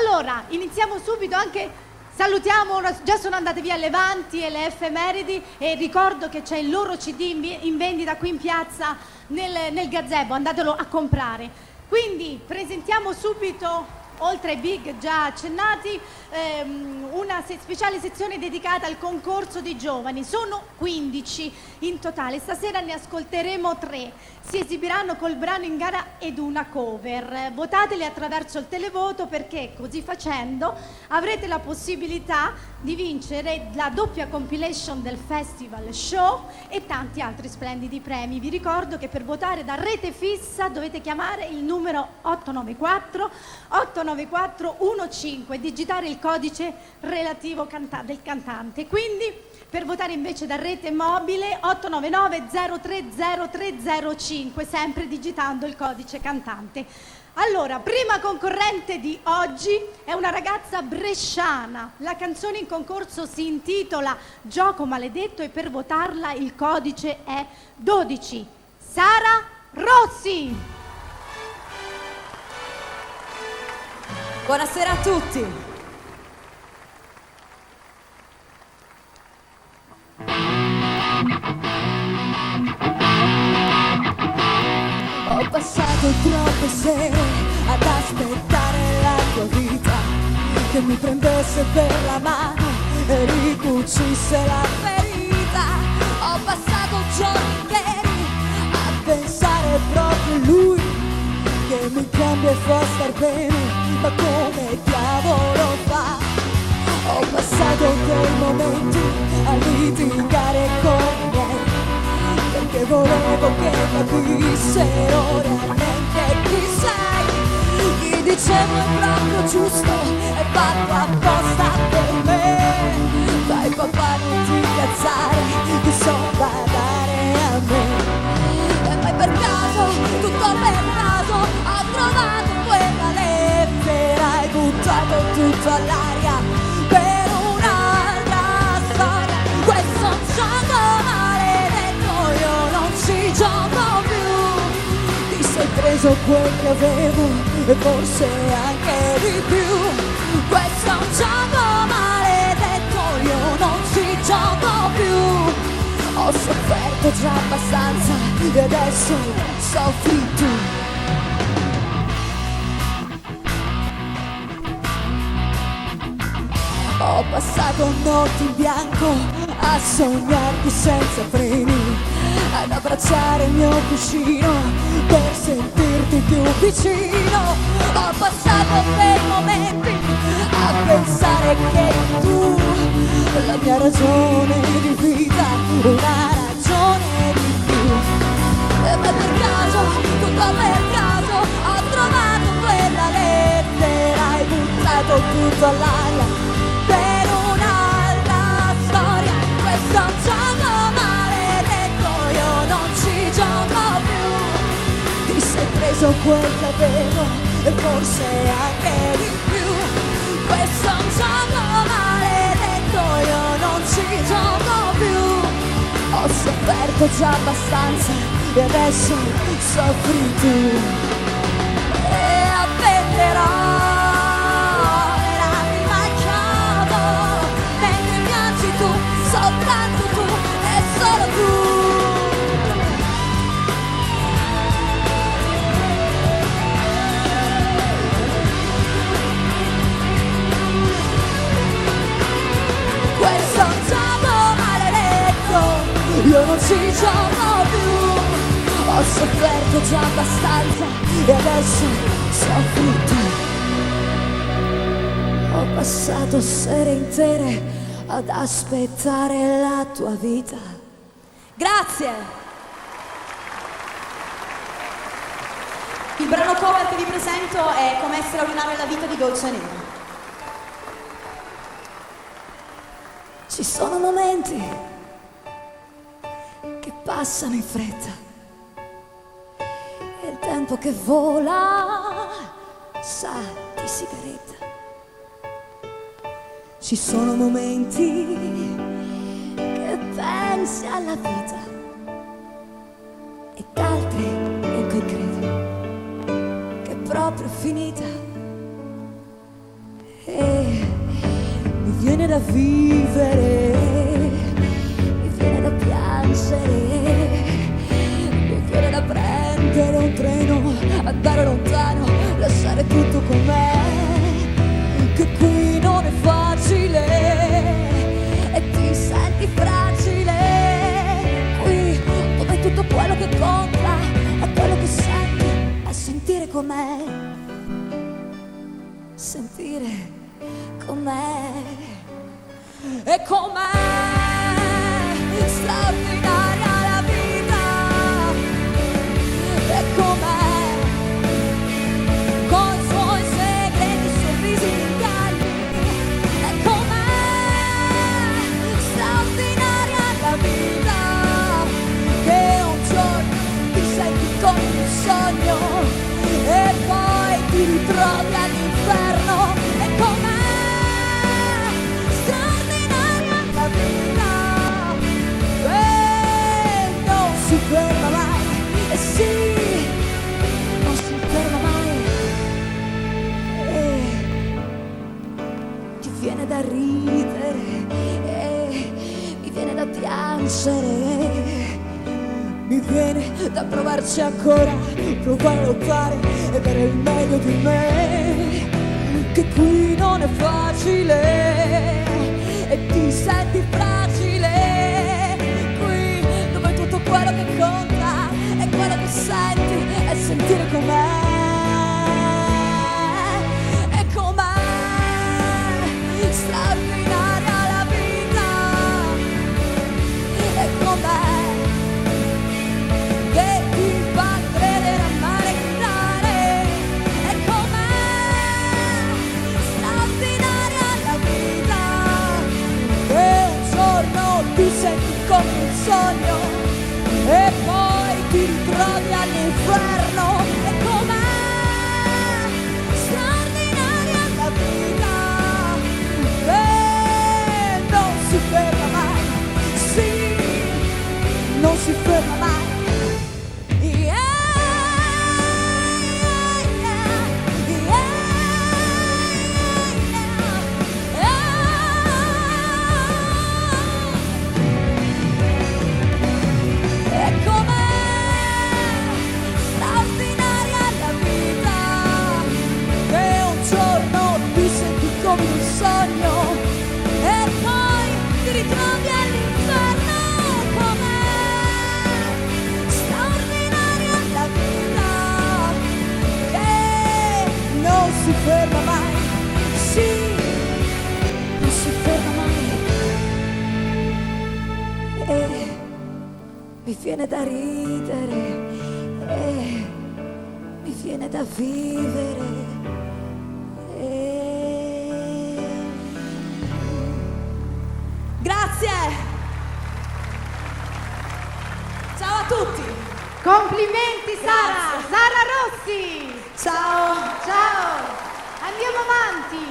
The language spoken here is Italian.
Allora, iniziamo subito anche... Salutiamo, già sono andate via le Vanti e le effemeridi e ricordo che c'è il loro CD in vendita qui in piazza nel gazebo, andatelo a comprare. Quindi presentiamo subito, oltre ai big già accennati, una speciale sezione dedicata al concorso dei giovani. Sono 15 in totale, stasera ne ascolteremo 3. Si esibiranno col brano in gara ed una cover. Votateli attraverso il televoto perché così facendo avrete la possibilità di vincere la doppia compilation del Festival Show e tanti altri splendidi premi. Vi ricordo che per votare da rete fissa dovete chiamare il numero 894 15 e digitare il codice relativo del cantante. Quindi per votare invece da rete mobile 899 030305, sempre digitando il codice cantante. Allora, prima concorrente di oggi è una ragazza bresciana. La canzone in concorso si intitola Gioco maledetto e per votarla il codice è 12. Sara Rossi. Buonasera a tutti. Ho passato troppe sere ad aspettare la tua vita, che mi prendesse per la mano e ricucisse la ferita. Ho passato giorni interi a pensare proprio a lui, che mi cambia e fa star bene, ma come diavolo fa? Ho passato dei momenti a litigare con me, perché volevo che capissero realmente chi sei. Gli dicevo è proprio giusto, è fatto apposta per me. Dai papà non ti incazzare, ti so badare a me. E mai per caso, tutto per caso, ho trovato quella lettera e buttato tutto all'aria per un'altra storia. Questo è un gioco maledetto, io non ci gioco più. Ti sei preso quel che avevo e forse anche di più. Questo è un gioco maledetto, io non ci gioco più. Ho sofferto già abbastanza e adesso soffri tu. Ho passato notti in bianco a sognarti senza freni, ad abbracciare il mio cuscino per sentirti più vicino. Ho passato dei momenti a pensare che tu, la mia ragione di vita, una ragione di più. E per caso, tutto per caso, ho trovato quella lettera e buttato tutto all'aria per un'altra storia. Questo è un gioco maledetto, io non ci gioco più. Ti sei preso quel che avevo e forse anche di più. Questo è un gioco maledetto, io non ci gioco più. Ho sofferto già abbastanza e adesso soffri tu. E appenderò le lacrime al chiodo mentre piangi tu, soltanto tu e solo tu. Questo è un gioco maledetto, io non ci gioco più. Ho sofferto già abbastanza e adesso soffri tu. Ho passato sere intere ad aspettare la tua vita. Grazie. Il brano cover che vi presento è Com'è straordinaria la vita di Dolce Nera. Ci sono momenti che passano in fretta e il tempo che vola sa di sigaretta. Ci sono momenti che pensi alla vita e altri in cui credi che è proprio finita. da vivere, mi viene da piangere, mi viene da prendere un treno, andare lontano, lasciare tutto con me, che qui non è facile e ti senti fragile, qui dove tutto quello che conta è quello che senti, è sentire com'è, sentire com'è, e com'è straordinaria la vita, e com'è con i suoi segreti, sorrisi di inganni, e com'è straordinaria la vita, che un giorno ti senti come un sogno e poi ti ritrovi all'inferno, e com'è straordinaria la vita, e non si ferma mai, e sì, non si ferma mai, e ti viene da ridere, e mi viene da piangere, mi viene da provarci ancora, provare a lottare e dare il meglio di me, che qui non è facile e ti senti fragile, qui dove tutto quello che conta è quello che senti, è sentire com'è, e com'è straordinaria la vita, e com'è che ti fa credere, amare e gridare, e com'è straordinaria la vita, che un giorno ti senti come un sogno e poi ti ritrovi all'inferno, e com'è straordinaria la vita, che non si ferma mai, sì, non si ferma mai. Come un sogno e poi ti ritrovi all'inferno, com'è straordinaria la vita, che non si ferma mai, sì, non si ferma mai, e mi viene da ridere, e mi viene da vivere. Grazie! Ciao a tutti! Complimenti Sara! Grazie. Sara Rossi! Ciao! Ciao! Andiamo avanti!